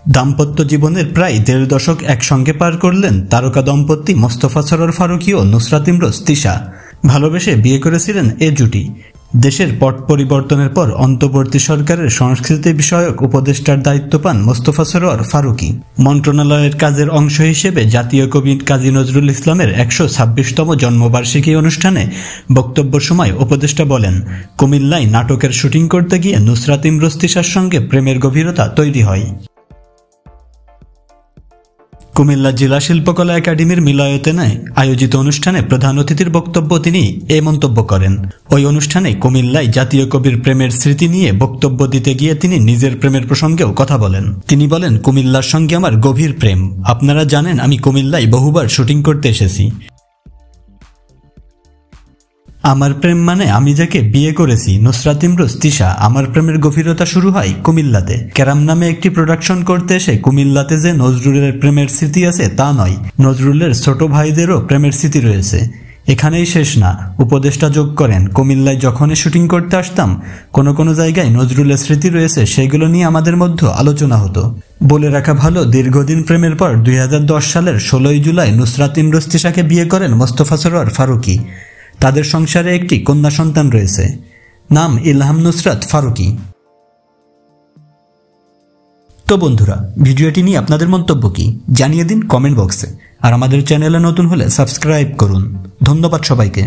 দাম্পত্য জীবনের প্রায় ১.৫ দশক একসঙ্গে পার করলেন তারকা দম্পতি মোস্তফা সরোয়ার ফারুকী ও নুসরাত ইমরোজ তিশা। ভালোবেসে বিয়ে করেছিলেন এ জুটি। দেশের পট পরিবর্তনের পর অন্তর্বর্তী সরকারের সংস্কৃতি বিষয়ক উপদেষ্টার দায়িত্ব পান মোস্তফা সরোয়ার ফারুকী। মন্ত্রণালয়ের কাজের অংশ হিসেবে জাতীয় কবি কাজী নজরুল ইসলামের ১২৬তম জন্মবার্ষিকী অনুষ্ঠানে বক্তব্যের সময় উপদেষ্টা বলেন, কুমিল্লায় নাটকের শুটিং করতে গিয়ে নুসরাত ইমরোজ তিশার সঙ্গে প্রেমের গভীরতা তৈরি হয়। কুমিল্লা জেলা শিল্পকলা একাডেমির মিলনায়তনে আয়োজিত অনুষ্ঠানে প্রধান অতিথির বক্তব্য তিনি এ মন্তব্য করেন। ওই অনুষ্ঠানে কুমিল্লায় জাতীয় কবির প্রেমের স্মৃতি নিয়ে বক্তব্য দিতে গিয়ে তিনি নিজের প্রেমের প্রসঙ্গেও কথা বলেন। তিনি বলেন, কুমিল্লার সঙ্গে আমার গভীর প্রেম। আপনারা জানেন আমি কুমিল্লায় বহুবার শুটিং করতে এসেছি। আমার প্রেম মানে আমি যাকে বিয়ে করেছি, নুসরাত ইমরোজ তিশা। আমার প্রেমের গভীরতা শুরু হয় কুমিল্লাতে। ক্যারাম নামে একটি প্রোডাকশন করতে এসে কুমিল্লাতে যে নজরুলের প্রেমের স্মৃতি আছে তা নয়, নজরুলের ছোট ভাইদেরও প্রেমের স্মৃতি রয়েছে। এখানেই শেষ না, উপদেষ্টা যোগ করেন, কুমিল্লায় যখনই শুটিং করতে আসতাম কোনো জায়গায় নজরুলের স্মৃতি রয়েছে, সেগুলো নিয়ে আমাদের মধ্যে আলোচনা হতো। বলে রাখা ভালো, দীর্ঘদিন প্রেমের পর ২০১০ সালের ১৬ জুলাই নুসরাত ইমরোজ তিশাকে বিয়ে করেন মোস্তফা সরোয়ার ফারুকী। তাদের সংসারে একটি কন্যা সন্তান রয়েছে, নাম ইলহাম নুসরাত ফারুকী। তো বন্ধুরা, ভিডিওটি নিয়ে আপনাদের মন্তব্য কি জানিয়ে দিন কমেন্ট বক্সে। আর আমাদের চ্যানেলে নতুন হলে সাবস্ক্রাইব করুন। ধন্যবাদ সবাইকে।